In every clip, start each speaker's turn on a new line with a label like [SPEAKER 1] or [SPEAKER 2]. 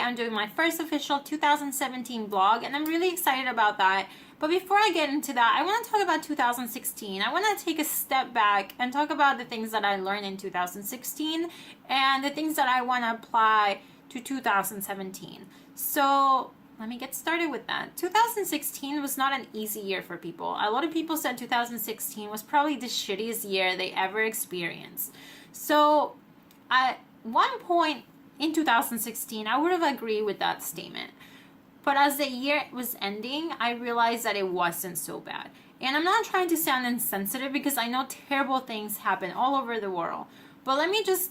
[SPEAKER 1] I'm doing my first official 2017 vlog, and I'm really excited about that. But before I get into that, I want to talk about 2016. I want to take a step back and talk about the things that I learned in 2016 and the things that I want to apply to 2017. So let me get started with that. 2016 was not an easy year for people. A lot of people said 2016 was probably the shittiest year they ever experienced. So at one point in 2016, I would have agreed with that statement. But as the year was ending, I realized that it wasn't so bad. And I'm not trying to sound insensitive because I know terrible things happen all over the world. But let me just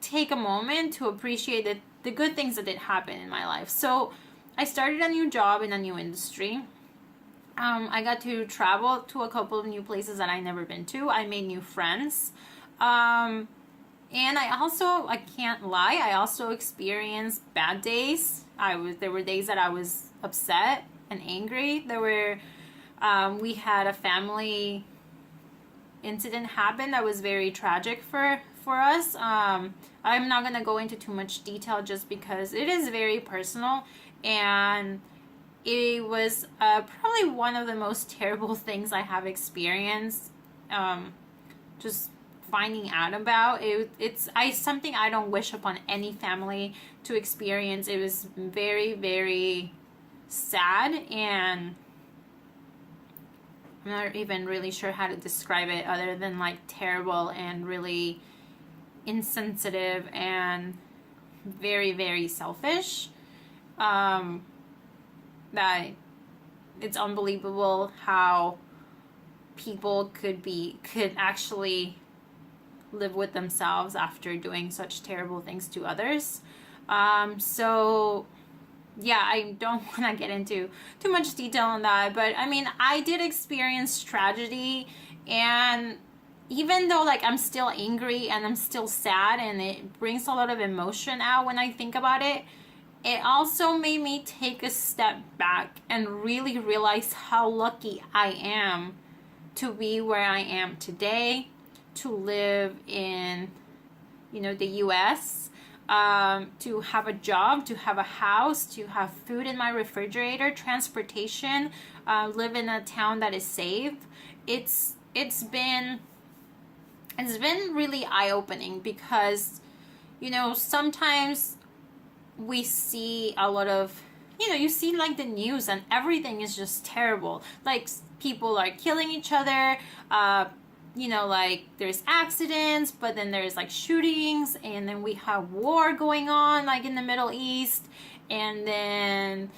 [SPEAKER 1] take a moment to appreciate the good things that did happen in my life. So I started a new job in a new industry. I got to travel to a couple of new places that I'd never been to. I made new friends. And I can't lie, I also experienced bad days. There were days that I was upset and angry. We had a family incident happen that was very tragic for us. I'm not gonna go into too much detail just because it is very personal, and it was probably one of the most terrible things I have experienced. Just finding out about it's something I don't wish upon any family to experience. It was very, very sad, and I'm not even really sure how to describe it other than like terrible and really insensitive and very, very selfish. That it's unbelievable how people could actually live with themselves after doing such terrible things to others. So yeah, I don't want to get into too much detail on that, but I mean, I did experience tragedy, and even though like I'm still angry and I'm still sad and it brings a lot of emotion out when I think about it, it also made me take a step back and really realize how lucky I am to be where I am today, to live in, the US, to have a job, to have a house, to have food in my refrigerator, transportation, live in a town that is safe. It's been really eye-opening because, sometimes we see a lot of, you see like the news and everything is just terrible. Like people are killing each other, like there's accidents, but then there's like shootings, and then we have war going on like in the Middle East, and then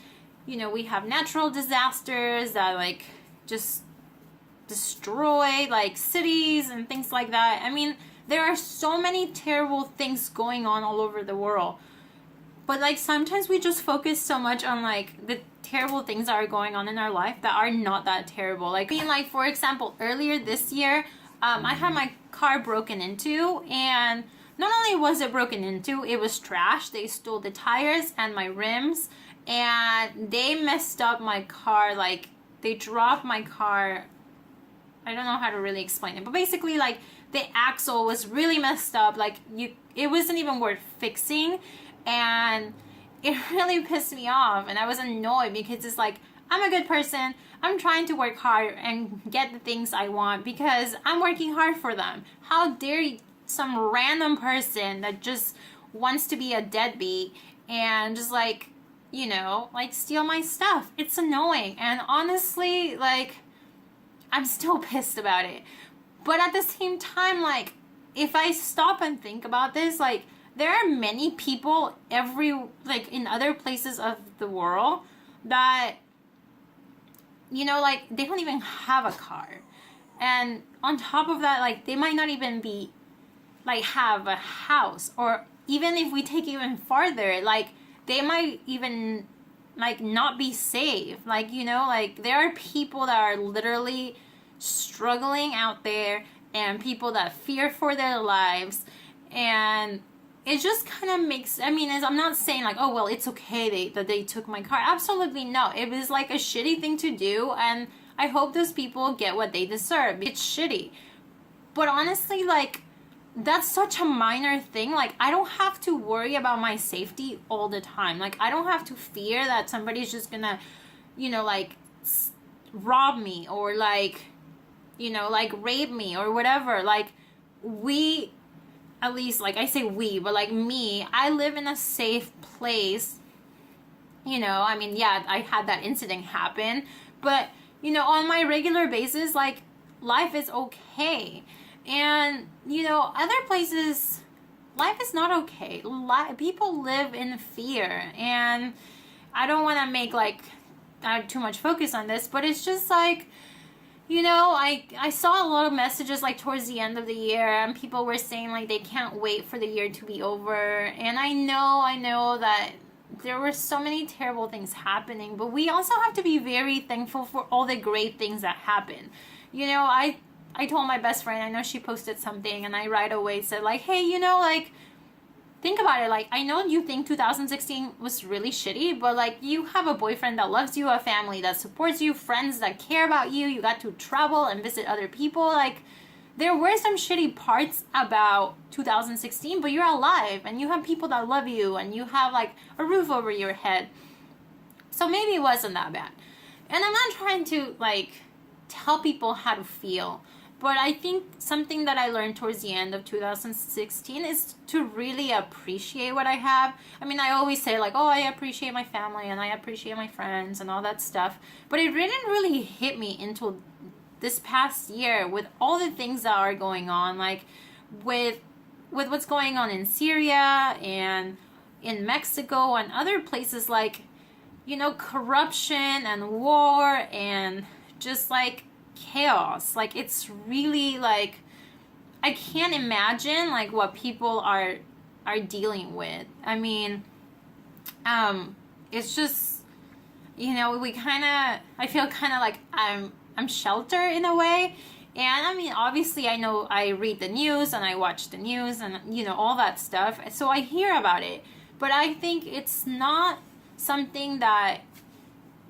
[SPEAKER 1] we have natural disasters that like just destroy like cities and things like that. I mean, there are so many terrible things going on all over the world, but like sometimes we just focus so much on like the terrible things that are going on in our life that are not that terrible. Like for example, earlier this year, I had my car broken into, and not only was it broken into, it was trashed. They stole the tires and my rims, and they messed up my car. Like they dropped my car. I don't know how to really explain it, but basically like the axle was really messed up. Like it wasn't even worth fixing, and it really pissed me off, and I was annoyed because it's like, I'm a good person. I'm trying to work hard and get the things I want because I'm working hard for them. How dare some random person that just wants to be a deadbeat and just like steal my stuff? It's annoying, and honestly, like, I'm still pissed about it. But at the same time, like, if I stop and think about this, like, there are many people in other places of the world that, like, they don't even have a car. And on top of that, like, they might not even have a house. Or even if we take it even farther, like, they might even, like, not be safe. Like, like, there are people that are literally struggling out there, and people that fear for their lives. And it just kind of makes, I'm not saying like, oh, well, it's okay that they took my car. Absolutely no. It was like a shitty thing to do, and I hope those people get what they deserve. It's shitty. But honestly, like, that's such a minor thing. Like, I don't have to worry about my safety all the time. Like, I don't have to fear that somebody's just gonna, like, rob me, or like, like, rape me or whatever. Like, we, at least, like, I say we, but like me, I live in a safe place. I mean, yeah, I had that incident happen, but on my regular basis, like, life is okay. And other places, life is not okay. People live in fear, and I don't want to make like too much focus on this, but it's just like, I saw a lot of messages like towards the end of the year, and people were saying like they can't wait for the year to be over. And I know that there were so many terrible things happening, but we also have to be very thankful for all the great things that happen. I told my best friend, I know she posted something, and I right away said like, hey, like, think about it. Like, I know you think 2016 was really shitty, but like, you have a boyfriend that loves you, a family that supports you, friends that care about you. You got to travel and visit other people. Like, there were some shitty parts about 2016, but you're alive, and you have people that love you, and you have like a roof over your head. So maybe it wasn't that bad. And I'm not trying to like tell people how to feel, but I think something that I learned towards the end of 2016 is to really appreciate what I have. I mean, I always say like, oh, I appreciate my family and I appreciate my friends and all that stuff. But it didn't really hit me until this past year with all the things that are going on, like with what's going on in Syria and in Mexico and other places, like, corruption and war and just like chaos. Like, it's really like, I can't imagine like what people are dealing with. I mean, it's just, I feel kind of like I'm sheltered in a way. And I mean, obviously I know I read the news and I watch the news and all that stuff, so I hear about it, but I think it's not something that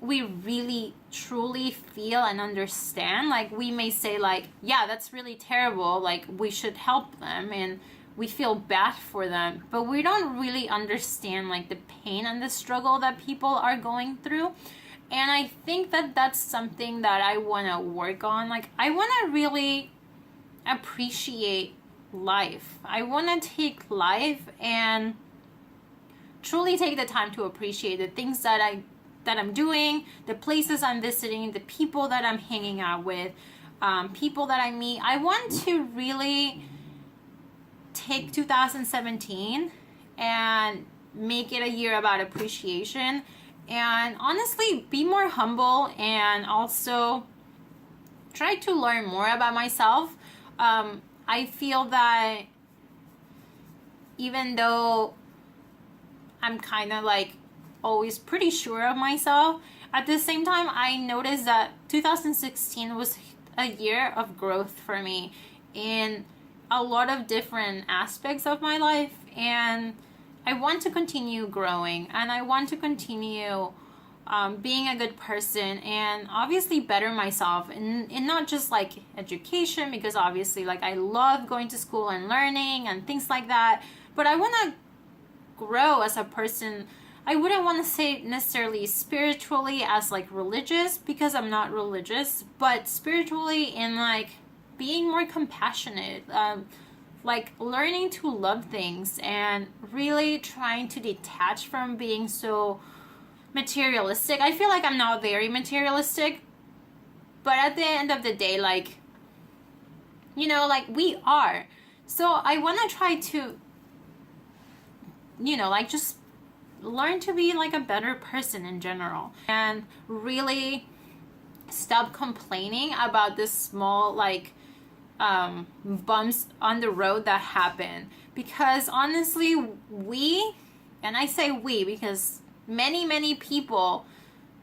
[SPEAKER 1] we really truly feel and understand. Like, we may say like, yeah, that's really terrible, like we should help them and we feel bad for them, but we don't really understand like the pain and the struggle that people are going through. And I think that that's something that I want to work on. Like, I want to really appreciate life. I want to take life and truly take the time to appreciate the things that I'm doing, the places I'm visiting, the people that I'm hanging out with, people that I meet. I want to really take 2017 and make it a year about appreciation, and honestly be more humble, and also try to learn more about myself. I feel that even though I'm kind of like always pretty sure of myself, at the same time I noticed that 2016 was a year of growth for me in a lot of different aspects of my life, and I want to continue growing, and I want to continue being a good person, and obviously better myself in not just like education, because obviously like I love going to school and learning and things like that, but I want to grow as a person. I wouldn't want to say necessarily spiritually as like religious, because I'm not religious, but spiritually in like being more compassionate, like learning to love things and really trying to detach from being so materialistic. I feel like I'm not very materialistic, but at the end of the day, like, like we are. So I want to try to, like just learn to be like a better person in general, and really stop complaining about this small like bumps on the road that happen. Because honestly, and I say we because many people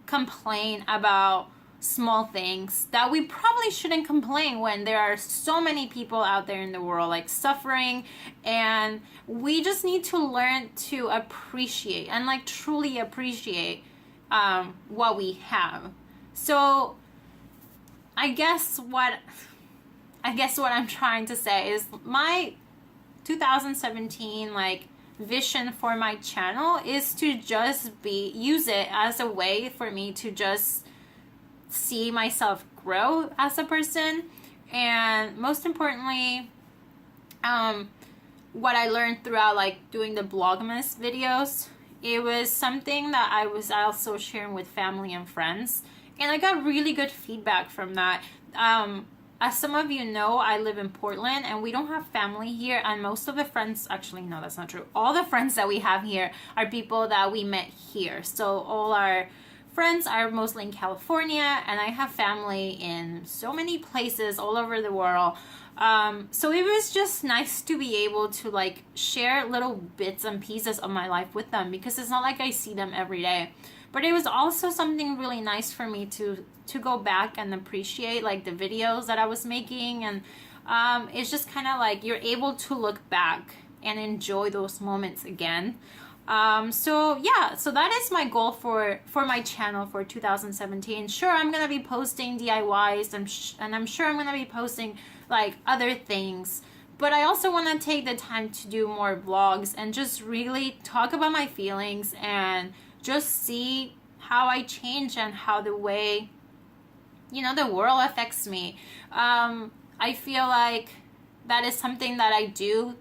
[SPEAKER 1] complain about small things that we probably shouldn't complain when there are so many people out there in the world like suffering, and we just need to learn to appreciate and like truly appreciate what we have. So I guess what I'm trying to say is my 2017 like vision for my channel is to just use it as a way for me to just see myself grow as a person. And most importantly, what I learned throughout like doing the Vlogmas videos, it was something that I was also sharing with family and friends, and I got really good feedback from that. As some of you know, I live in Portland and we don't have family here, and most of the friends, actually no, that's not true, all the friends that we have here are people that we met here. So all our friends are mostly in California, and I have family in so many places all over the world. So it was just nice to be able to like share little bits and pieces of my life with them, because it's not like I see them every day. But it was also something really nice for me to go back and appreciate like the videos that I was making. And it's just kind of like you're able to look back and enjoy those moments again. So yeah, so that is my goal for my channel for 2017. Sure, I'm gonna be posting DIYs, and I'm sure I'm gonna be posting like other things, but I also want to take the time to do more vlogs and just really talk about my feelings and just see how I change and how the way, you know, the world affects me. I feel like that is something that I do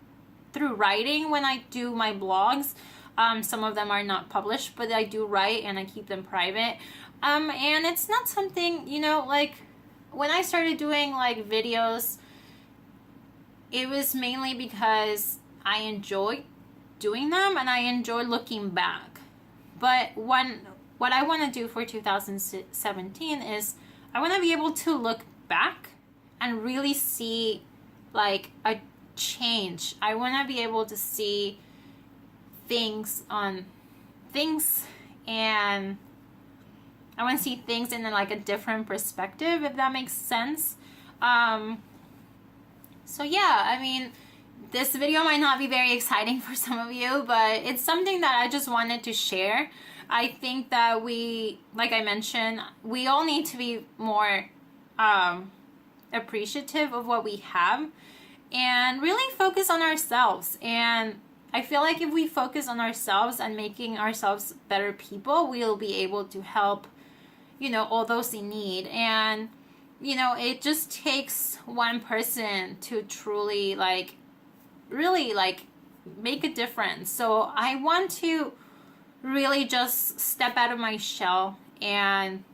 [SPEAKER 1] through writing when I do my blogs. Some of them are not published, but I do write and I keep them private. And it's not something, you know, like when I started doing like videos, it was mainly because I enjoy doing them and I enjoy looking back. But what I want to do for 2017 is I want to be able to look back and really see like a change. I want to be able to see things, and I want to see things in like a different perspective, if that makes sense. So yeah, I mean, this video might not be very exciting for some of you, but it's something that I just wanted to share. I think that we, like I mentioned, we all need to be more appreciative of what we have and really focus on ourselves. And I feel like if we focus on ourselves and making ourselves better people, we'll be able to help, you know, all those in need. And, you know, it just takes one person to truly like, really like make a difference. So I want to really just step out of my shell and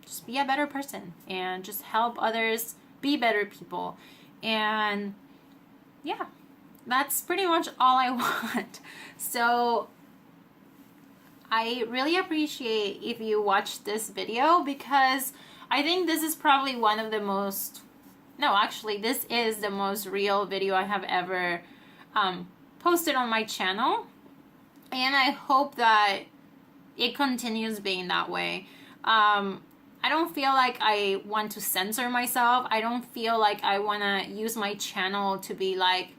[SPEAKER 1] just be a better person and just help others be better people. And yeah, that's pretty much all I want. So I really appreciate if you watch this video, because I think this is probably one of the most, no, actually this is the most real video I have ever posted on my channel. And I hope that it continues being that way. I don't feel like I want to censor myself. I don't feel like I want to use my channel to be like,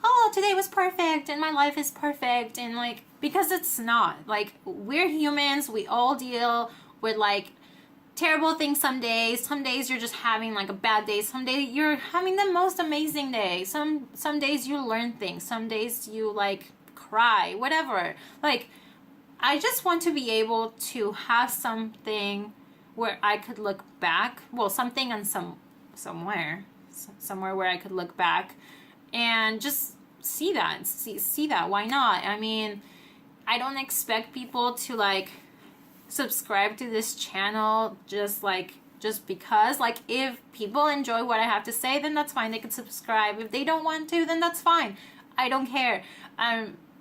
[SPEAKER 1] oh, today was perfect and my life is perfect, and like, because it's not. Like, we're humans, we all deal with like terrible things some days. Some days you're just having like a bad day. Some days you're having the most amazing day. Some days you learn things. Some days you like cry, whatever. Like, I just want to be able to have something where I could look back. Well, something on somewhere where I could look back and just see that. See that. Why not? I mean, I don't expect people to like subscribe to this channel just because. Like, if people enjoy what I have to say, then that's fine. They can subscribe. If they don't want to, then that's fine. I don't care.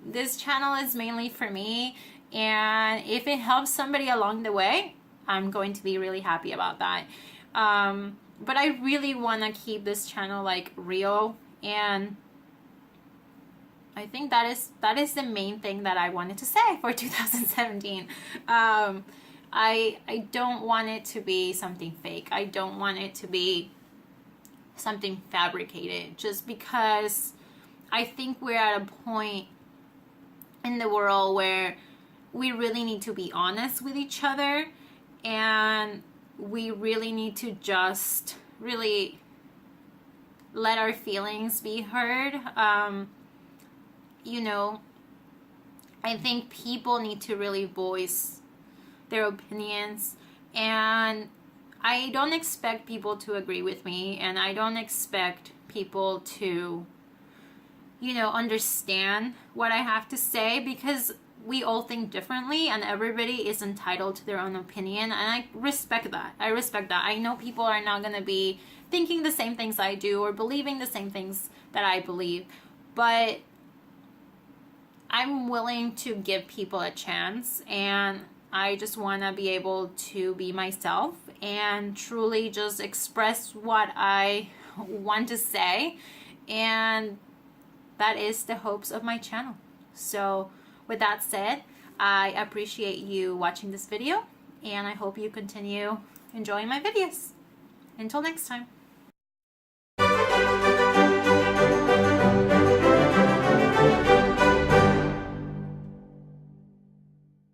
[SPEAKER 1] This channel is mainly for me, and if it helps somebody along the way, I'm going to be really happy about that. But I really want to keep this channel like real, and I think that is the main thing that I wanted to say for 2017. I don't want it to be something fake. I don't want it to be something fabricated, just because I think we're at a point in the world where we really need to be honest with each other, and we really need to just really let our feelings be heard. You know, I think people need to really voice their opinions, and I don't expect people to agree with me, and I don't expect people to, you know, understand what I have to say, because we all think differently and everybody is entitled to their own opinion, and I respect that. I know people are not going to be thinking the same things I do or believing the same things that I believe, but I'm willing to give people a chance, and I just want to be able to be myself and truly just express what I want to say, and that is the hopes of my channel. So with that said, I appreciate you watching this video, and I hope you continue enjoying my videos. Until next time.